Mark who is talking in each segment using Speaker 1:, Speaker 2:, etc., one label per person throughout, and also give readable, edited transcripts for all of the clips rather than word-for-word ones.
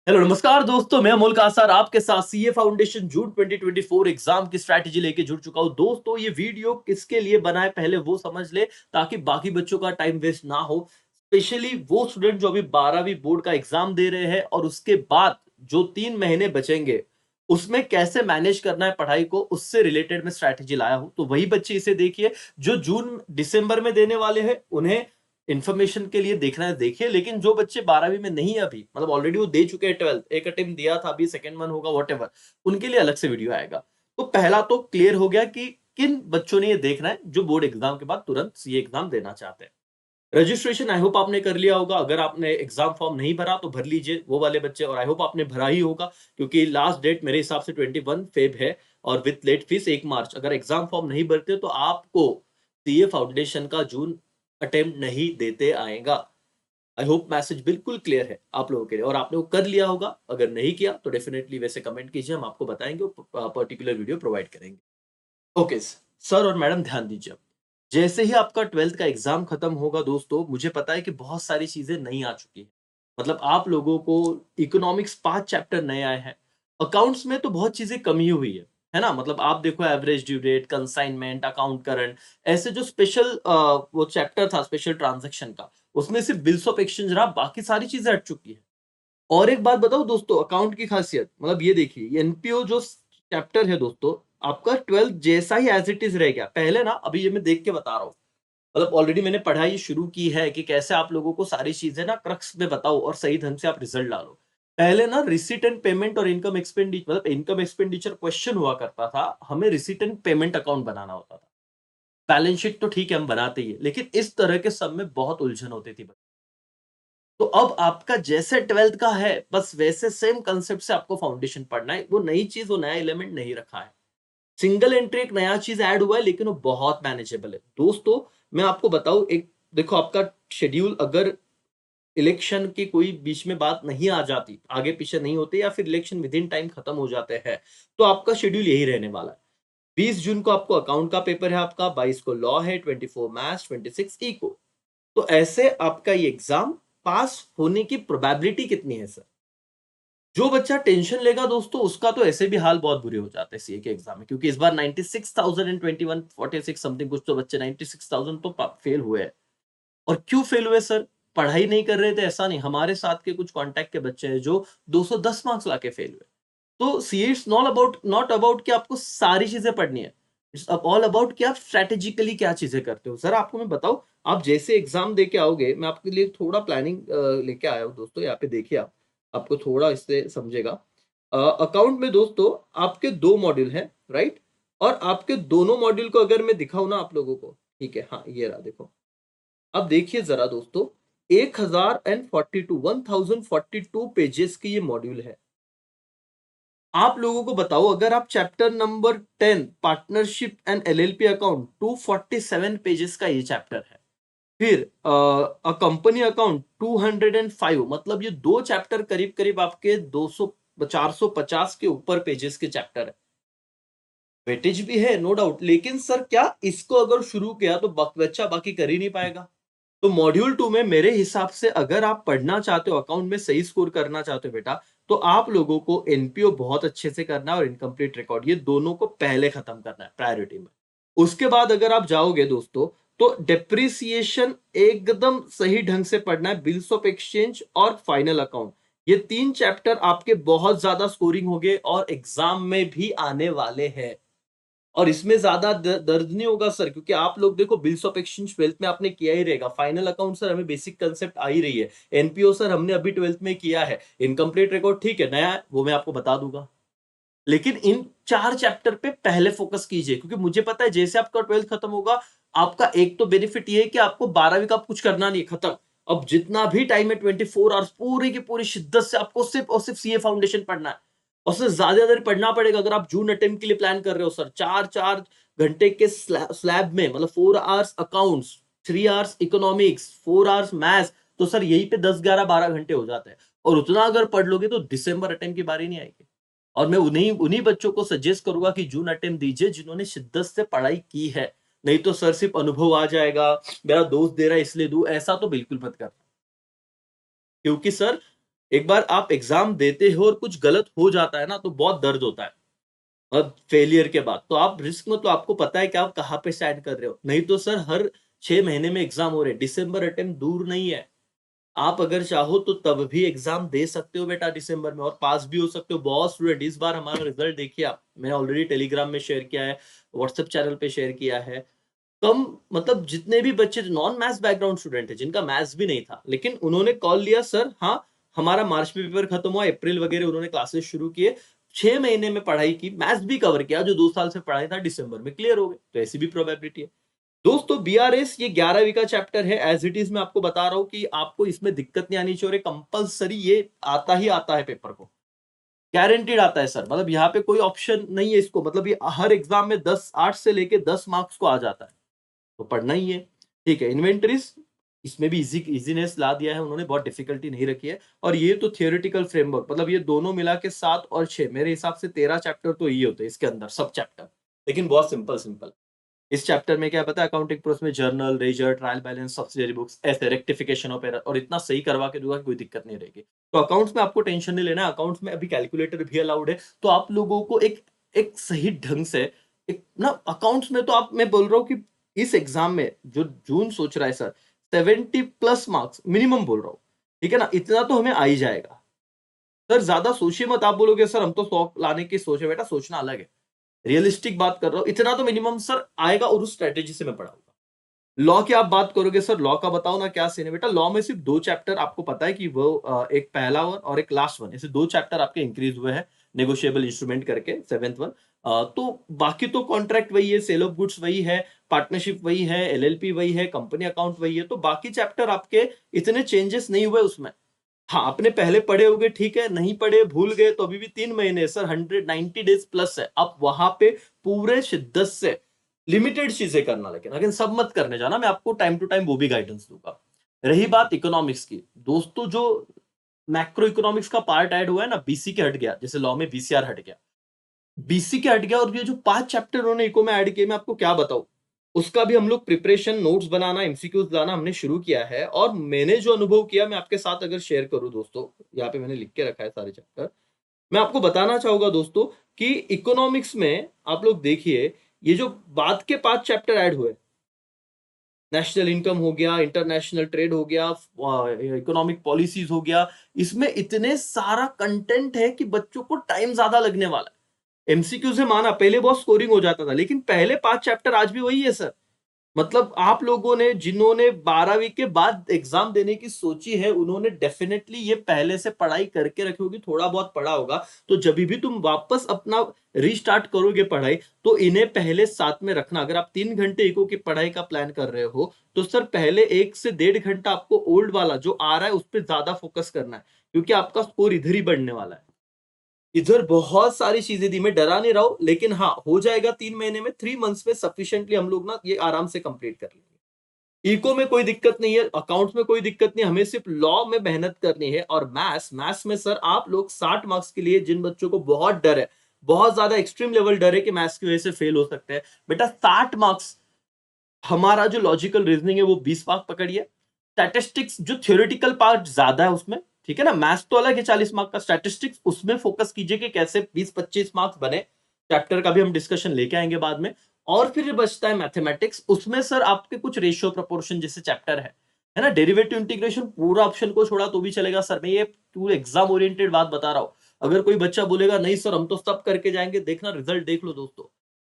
Speaker 1: Hello नमस्कार दोस्तों, मैं अमोल कासार आपके साथ सीए फाउंडेशन जून 2024 एग्जाम की स्ट्रैटेजी लेके जुड़ चुका हूं। दोस्तों, ये वीडियो किसके लिए बना है पहले वो समझ ले, ताकि बाकी बच्चों का टाइम वेस्ट ना हो। स्पेशली वो स्टूडेंट जो अभी 12वीं बोर्ड का एग्जाम दे रहे हैं और उसके बाद जो 3 महीने बचेंगे उसमें कैसे मैनेज करना है पढ़ाई को, उससे रिलेटेड मैं स्ट्रैटेजी लाया हूं। तो वही बच्चे इसे देखिए जो जून दिसंबर में देने वाले हैं, उन्हें इन्फॉर्मेशन के लिए देखना है देखिए। लेकिन जो बच्चे 12वीं में नहीं है अभी, मतलब ऑलरेडी वो दे चुके हैं, 12th एक अटेम्प्ट दिया था, अभी सेकंड वन होगा व्हाटएवर, उनके लिए अलग से वीडियो आएगा। तो पहला तो क्लियर हो गया कि किन बच्चों ने ये देखना है जो बोर्ड एग्जाम के बाद तुरंत सीए एग्जाम देना चाहते हैं। रजिस्ट्रेशन आई होप आपने कर लिया होगा। अगर आपने एग्जाम फॉर्म नहीं भरा तो भर लीजिए वो वाले बच्चे, और आई होप आपने भरा ही होगा, क्योंकि लास्ट डेट मेरे हिसाब से 21 फेब है और विथ लेट फीस 1 मार्च। अगर एग्जाम फॉर्म नहीं भरते तो आपको सीए फाउंडेशन का जून अटेम्प्ट नहीं देते आएगा। आई होप मैसेज बिल्कुल क्लियर है आप लोगों के लिए, और आपने वो कर लिया होगा। अगर नहीं किया तो डेफिनेटली वैसे कमेंट कीजिए, हम आपको बताएंगे, पर्टिकुलर वीडियो प्रोवाइड करेंगे। ओके सर और मैडम, ध्यान दीजिए। जैसे ही आपका 12th का एग्जाम खत्म होगा दोस्तों, मुझे पता है कि बहुत सारी चीजें नई आ चुकी है। मतलब आप लोगों को इकोनॉमिक्स 5 चैप्टर नए आए हैं। अकाउंट्स में तो बहुत चीजें कम ही हुई है ना। मतलब आप देखो, average due date, consignment, account current, ऐसे जो स्पेशल वो चैप्टर था स्पेशल ट्रांजैक्शन का, उसमें सिर्फ बिल्स ऑफ एक्सचेंज रहा, बाकी सारी चीजें हट चुकी है। और एक बात बताओ दोस्तों, अकाउंट की खासियत, मतलब ये देखिए, एनपीओ जो चैप्टर है दोस्तों, आपका 12th जैसा ही एज इट इज रह गया पहले ना। अभी ये मैं देख के बता रहा हूँ, मतलब ऑलरेडी मैंने पढ़ाई शुरू की है कि कैसे आप लोगों को सारी चीजें ना क्रक्स में बताओ और सही ढंग से आप रिजल्ट डालो। पहले ना रिसीट एंड पेमेंट और इनकम एक्सपेंडिचर, मतलब इनकम एक्सपेंडिचर क्वेश्चन हुआ करता था, हमें रिसीट एंड पेमेंट अकाउंट बनाना होता था। बैलेंस शीट तो ठीक है हम बनाते ही है, लेकिन इस तरह के सब में बहुत उलझन होती थी। तो अब आपका जैसे 12th का है, बस वैसे सेम कंसेप्ट से आपको फाउंडेशन पढ़ना है। वो नई चीज, वो नया एलिमेंट नहीं रखा है। सिंगल एंट्री एक नया चीज ऐड हुआ है, लेकिन वो बहुत मैनेजेबल है दोस्तों। मैं आपको बताऊं, एक देखो आपका शेड्यूल, अगर इलेक्शन की कोई बीच में बात नहीं आ जाती, आगे पीछे नहीं होते, या फिर इलेक्शन विद इन टाइम खत्म हो जाते हैं, तो आपका शेड्यूल यही रहने वाला है। 20 जून को आपको अकाउंट का पेपर है, आपका 22 को लॉ है, 24 मैथ्स, 26 इको। तो ऐसे आपका ये एग्जाम पास होने की प्रोबेबिलिटी कितनी है सर? जो बच्चा टेंशन लेगा दोस्तों, उसका तो ऐसे भी हाल बहुत बुरे हो जाते हैं सीए के एग्जाम में, क्योंकि इस बार 96,021 46 समथिंग कुछ तो बच्चे 96,000 तो फेल हुए हैं। और क्यों फेल हुए सर? पढ़ाई नहीं कर रहे थे ऐसा नहीं, हमारे साथ के कुछ कांटेक्ट के बच्चे हैं जो 210 मार्क्स लाके फेल हुए। तो सीए इट्स नॉट अबाउट कि आपको सारी चीजें पढ़नी है। इट्स ऑल अबाउट कि आप स्ट्रेटेजिकली क्या चीजें करते हो। सर आपको मैं बताऊं, आप जैसे एग्जाम दे के आओगे, मैं आपके लिए थोड़ा प्लानिंग लेके आया हूँ दोस्तों। यहाँ पे देखिए, आप आपको थोड़ा इससे समझेगा। अकाउंट में दोस्तों आपके 2 मॉड्यूल हैं, राइट? और आपके दोनों मॉड्यूल को अगर मैं दिखाऊं ना आप लोगों को, ठीक है, हाँ ये रहा, देखो। अब देखिए जरा दोस्तों, 1042 पेजेस की ये मॉड्यूल है। आप लोगों को बताओ, अगर आप chapter number 10 partnership and LLP account, 247 pages का ये चैप्टर है। फिर कंपनी अकाउंट 205, मतलब ये 2 चैप्टर करीब करीब आपके 200 450 के ऊपर पेजेस के चैप्टर है। वेटेज भी है नो डाउट, लेकिन सर क्या इसको अगर शुरू किया तो बच्चा बाकी कर ही नहीं पाएगा? तो मॉड्यूल 2 में मेरे हिसाब से अगर आप पढ़ना चाहते हो, अकाउंट में सही स्कोर करना चाहते हो बेटा, तो आप लोगों को एनपीओ बहुत अच्छे से करना है और इनकम्प्लीट रिकॉर्ड, ये दोनों को पहले खत्म करना है प्रायोरिटी में। उसके बाद अगर आप जाओगे दोस्तों, तो डेप्रिसिएशन एकदम सही ढंग से पढ़ना है, बिल्स ऑफ एक्सचेंज और फाइनल अकाउंट। ये 3 चैप्टर आपके बहुत ज्यादा स्कोरिंग होंगे और एग्जाम में भी आने वाले हैं। और इसमें ज्यादा दर्द नहीं होगा सर, क्योंकि आप लोग देखो, बिल्स ऑफ एक्सचेंज 12th में आपने किया ही रहेगा। फाइनल अकाउंट सर हमें बेसिक कंसेप्ट आ ही रही है। एनपीओ सर हमने अभी 12th में किया है। इनकम्प्लीट रिकॉर्ड ठीक है, नया है, वो मैं आपको बता दूंगा। लेकिन इन 4 चैप्टर पे पहले फोकस कीजिए, क्योंकि मुझे पता है जैसे आपका 12th खत्म होगा, आपका एक तो बेनिफिट ये है कि आपको 12वीं का कुछ करना नहीं, खत्म। अब जितना भी टाइम है 24 आवर्स पूरी की पूरी शिद्दत से आपको सिर्फ और सिर्फ सीए फाउंडेशन पढ़ना है। और सर ज्यादा देर पढ़ना पड़ेगा अगर आप जून अटेम्प्ट के लिए प्लान कर रहे हो सर। 4 4 घंटे के स्लैब में, मतलब 4 hours accounts, 3 hours economics, 4 hours maths, तो सर यही पे 10 11 12 घंटे हो जाते हैं। और उतना अगर पढ़ लोगे तो दिसंबर अटेम्प्ट की बारी नहीं आएगी। और मैं उन्हीं उन्हीं बच्चों को सजेस्ट करूंगा कि जून अटेम्प्ट दीजिए जिन्होंने शिद्दत से पढ़ाई की है। नहीं तो सर सिर्फ अनुभव आ जाएगा, मेरा दोस्त दे रहा है इसलिए दू, ऐसा तो बिल्कुल मत करना। क्योंकि सर एक बार आप एग्जाम देते हो और कुछ गलत हो जाता है ना तो बहुत दर्द होता है, अब फेलियर के बाद तो आप रिस्क में, तो आपको पता है कि आप कहाँ पे स्टैंड कर रहे हो। नहीं तो सर हर 6 महीने में एग्जाम हो रहे हैं, दिसंबर अटेम्प्ट दूर नहीं है। आप अगर चाहो तो तब भी एग्जाम दे सकते हो बेटा दिसंबर में, और पास भी हो सकते हो। बहुत स्टूडेंट, इस बार हमारा रिजल्ट देखिए आप, मैंने ऑलरेडी टेलीग्राम में शेयर किया है, व्हाट्सएप चैनल पे शेयर किया है। कम मतलब जितने भी बच्चे नॉन मैथ्स बैकग्राउंड स्टूडेंट है, जिनका मैथ्स भी नहीं था, लेकिन उन्होंने कॉल लिया सर हाँ हमारा मार्च में पेपर खत्म हुआ, अप्रैल वगैरह उन्होंने क्लासेस शुरू किए, 6 महीने में पढ़ाई की, मैथ्स भी कवर किया, जो 2 साल से पढ़ाई था दिसंबर में क्लियर हो गए। तो ऐसी भी प्रोबेबिलिटी है दोस्तों। बीआरएस ये 11वीं का चैप्टर है, एज इट इज मैं आपको बता रहा हूं कि आपको इसमें दिक्कत नहीं आनी चाहिए, और कंपलसरी ये आता ही आता है पेपर को, गारंटीड आता है सर। मतलब यहाँ पे कोई ऑप्शन नहीं है इसको, मतलब ये हर एग्जाम में 10 8 से लेके 10 मार्क्स को आ जाता है, तो पढ़ना ही है। ठीक है, इन्वेंटरीज इसमें भी इजीनेस ला दिया है उन्होंने, बहुत डिफिकल्टी नहीं रखी है। और ये तो थियोरेटिकल फ्रेमवर्क, मतलब ये दोनों मिला के 7 और 6, मेरे हिसाब से 13 चैप्टर तो ये होते हैं इसके अंदर, सब चैप्टर, लेकिन बहुत सिंपल सिंपल। इस चैप्टर में क्या पता है, अकाउंटिंग प्रोस में journal, ledger, trial balance, subsidiary books, ऐसे रेक्टिफिकेशन ऑफ एरर, और इतना सही करवा के दूंगा कि कोई दिक्कत नहीं रहेगी। तो अकाउंट्स में आपको टेंशन नहीं लेना है, अकाउंट्स में अभी कैलकुलेटर भी अलाउड है, तो आप लोगों को एक एक सही ढंग से एक ना, अकाउंट्स में तो आप, मैं बोल रहा हूँ कि इस एग्जाम में जो जून सोच रहा है सर, 70+ मार्क्स मिनिमम बोल रहा हूँ, ठीक है ना, इतना तो हमें आ ही जाएगा। सर ज्यादा सोचिए मत, आप बोलोगे सर हम तो 100 लाने की सोचे, बेटा सोचना अलग है, रियलिस्टिक बात कर रहा हूं, इतना तो मिनिमम सर आएगा, और उस स्ट्रेटेजी से मैं पढ़ाऊंगा। लॉ की आप बात करोगे सर, लॉ का बताओ ना क्या सीन है बेटा। लॉ में सिर्फ 2 चैप्टर आपको पता है कि वो एक पहला वन और एक लास्ट वन, ऐसे 2 चैप्टर आपके इंक्रीज हुए हैं, नेगोशिएबल इंस्ट्रूमेंट करके, 7th वन। तो बाकी तो कॉन्ट्रैक्ट वही है, सेल ऑफ गुड्स वही है, पार्टनरशिप वही है, एलएलपी वही है, कंपनी अकाउंट वही है, तो बाकी चैप्टर आपके इतने चेंजेस नहीं हुए उसमें। हाँ, आपने पहले पढ़े होगे ठीक है, नहीं पढ़े भूल गए तो अभी भी 3 महीने सर, 190 डेज प्लस है, आप वहां पे पूरे शिद्दत से लिमिटेड चीजें करना, लेकिन सब मत करने जाना, मैं आपको टाइम टू टाइम वो भी गाइडेंस दूंगा। रही बात इकोनॉमिक्स की दोस्तों, जो मैक्रो इकोनॉमिक्स का पार्ट ऐड हुआ है ना, बीसी के हट गया, जैसे लॉ में बीसीआर हट गया, बीसी के हट गया, और ये जो 5 चैप्टर उन्होंने इको में ऐड किए, मैं आपको क्या बताऊं, उसका भी हम लोग प्रिपरेशन, नोट्स बनाना, एमसीक्यूज लाना हमने शुरू किया है। और मैंने जो अनुभव किया, मैं आपके साथ अगर शेयर करूं दोस्तों, यहाँ पे मैंने लिख के रखा है सारे चैप्टर, मैं आपको बताना चाहूंगा दोस्तों कि इकोनॉमिक्स में आप लोग देखिए, ये जो बाद के 5 चैप्टर ऐड हुए, नेशनल इनकम हो गया, इंटरनेशनल ट्रेड हो गया, इकोनॉमिक पॉलिसीज हो गया, इसमें इतने सारा कंटेंट है कि बच्चों को टाइम ज्यादा लगने वाला है। एमसीक्यू से माना पहले बहुत स्कोरिंग हो जाता था, लेकिन पहले 5 चैप्टर आज भी वही है सर। मतलब आप लोगों ने, जिन्होंने 12वीं के बाद एग्जाम देने की सोची है, उन्होंने डेफिनेटली ये पहले से पढ़ाई करके रखी होगी, थोड़ा बहुत पढ़ा होगा, तो जब भी तुम वापस अपना रीस्टार्ट करोगे पढ़ाई, तो इन्हें पहले साथ में रखना। अगर आप 3 घंटे इको की पढ़ाई का प्लान कर रहे हो, तो सर पहले 1 से 1.5 घंटा आपको ओल्ड वाला जो आ रहा है उस पर ज्यादा फोकस करना है, क्योंकि आपका स्कोर इधर ही बढ़ने वाला है। इधर बहुत सारी चीजें दी, मैं डरा नहीं रहा हूं, लेकिन हाँ हो जाएगा 3 महीने में, 3 मंथ्स में सफिशिएंटली हम लोग ना ये आराम से कंप्लीट कर लेंगे। इको में कोई दिक्कत नहीं है, अकाउंट्स में कोई दिक्कत नहीं, हमें सिर्फ लॉ में मेहनत करनी है। और मैथ्स, मैथ्स में सर आप लोग 60 मार्क्स के लिए, जिन बच्चों को बहुत डर है, बहुत ज्यादा एक्सट्रीम लेवल डर है कि मैथ्स की वजह से फेल हो सकते हैं, बेटा 60 मार्क्स, हमारा जो लॉजिकल रीजनिंग है वो 20 मार्क पकड़िए, स्टैटिस्टिक्स जो थ्योरेटिकल पार्ट ज्यादा है उसमें, ठीक है ना, मैथ्स तो अलग है 40 मार्क का, स्टैटिस्टिक्स उसमें फोकस कीजिए कि कैसे 20-25 मार्क्स बने, चैप्टर का भी हम डिस्कशन लेके आएंगे बाद में। और फिर बचता है मैथमेटिक्स, उसमें सर आपके कुछ रेशियो प्रोपोर्शन जैसे चैप्टर है ना, डेरिवेटिव इंटीग्रेशन, पूरा ऑप्शन को छोड़ा तो भी चलेगा सर, मैं ये पूरे एग्जाम ओरिएंटेड बात बता रहा हूं। अगर कोई बच्चा बोलेगा नहीं सर हम तो सब करके जाएंगे, देखना रिजल्ट देख लो दोस्तों।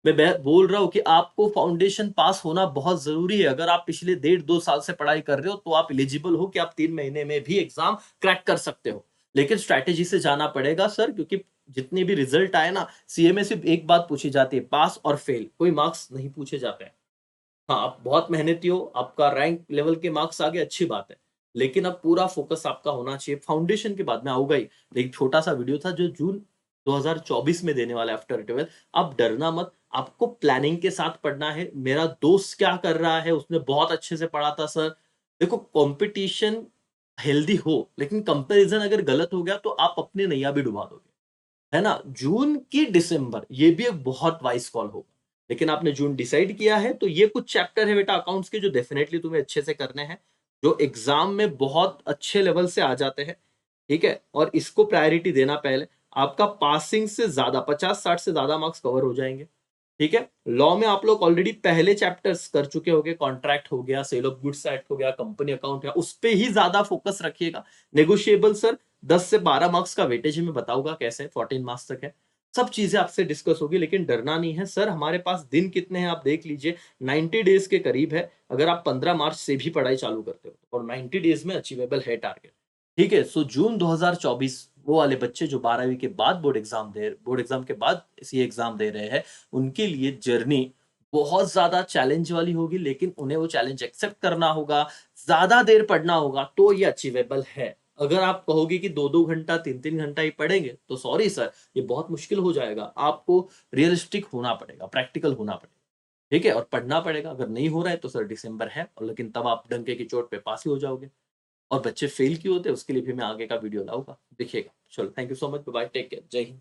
Speaker 1: मैं बोल रहा हूं कि आपको फाउंडेशन पास होना बहुत जरूरी है। अगर आप पिछले 1.5-2 साल से पढ़ाई कर रहे हो, तो आप एलिजिबल हो कि आप 3 महीने में भी एग्जाम क्रैक कर सकते हो, लेकिन स्ट्रैटेजी से जाना पड़ेगा सर, क्योंकि जितने भी रिजल्ट आए ना, सीए में सिर्फ एक बात पूछी जाती है, पास और फेल, कोई मार्क्स नहीं पूछे जाते हैं। हाँ, आप बहुत मेहनती हो, आपका रैंक लेवल के मार्क्स आ गए, अच्छी बात है, लेकिन अब पूरा फोकस आपका होना चाहिए फाउंडेशन के बाद में आऊंगा ही। एक छोटा सा वीडियो था जो जून 2024 में देने वाला है आफ्टर 12, आप डरना मत, आपको प्लानिंग के साथ पढ़ना है। मेरा दोस्त क्या कर रहा है, उसने बहुत अच्छे से पढ़ा था सर। देखो कंपटीशन हेल्दी हो, लेकिन कंपैरिजन अगर गलत हो गया तो आप अपनी नैया भी डुबा दोगे, है ना। जून की दिसंबर ये भी एक बहुत वाइज कॉल होगा, लेकिन आपने जून डिसाइड किया है, तो ये कुछ चैप्टर है बेटा अकाउंट्स के जो डेफिनेटली तुम्हें अच्छे से करने हैं, जो एग्जाम में बहुत अच्छे लेवल से आ जाते हैं। ठीक है, और इसको प्रायोरिटी देना पहले। आपका पासिंग से ज्यादा 50-60 से ज्यादा मार्क्स कवर हो जाएंगे। ठीक है, लॉ में आप लोग ऑलरेडी पहले चैप्टर्स कर चुके होंगे, कॉन्ट्रैक्ट हो गया, सेल ऑफ गुड्स एक्ट हो गया, कंपनी अकाउंट है, उस पे ही ज्यादा फोकस रखिएगा। नेगोशिएबल सर 10 से 12 मार्क्स का वेटेज मैं बताऊंगा कैसे, 14 मार्क्स तक है। सब चीजें आपसे डिस्कस होगी, लेकिन डरना नहीं है सर। हमारे पास दिन कितने हैं आप देख लीजिए, 90 डेज के करीब है। अगर आप 15 मार्च से भी पढ़ाई चालू करते हो और 90 डेज में अचीवेबल है टारगेट। ठीक है, सो जून 2024 वो वाले बच्चे जो 12वीं के बाद बोर्ड एग्जाम के बाद ये एग्जाम दे रहे हैं, उनके लिए जर्नी बहुत ज्यादा चैलेंज वाली होगी, लेकिन उन्हें वो चैलेंज एक्सेप्ट करना होगा, ज्यादा देर पढ़ना होगा, तो ये अचीवेबल है। अगर आप कहोगे कि 2-2 घंटा 3-3 घंटा ही पढ़ेंगे, तो सॉरी सर, ये बहुत मुश्किल हो जाएगा। आपको रियलिस्टिक होना पड़ेगा, प्रैक्टिकल होना पड़ेगा। ठीक है, और पढ़ना पड़ेगा। अगर नहीं हो रहा है तो सर दिसंबर है, और लेकिन तब आप डंके की चोट पे पास ही हो जाओगे। और बच्चे फेल क्यों होते हैं उसके लिए भी मैं आगे का वीडियो लाऊंगा, देखिएगा। चलो, thank you so much, bye, take care, जय हिंद।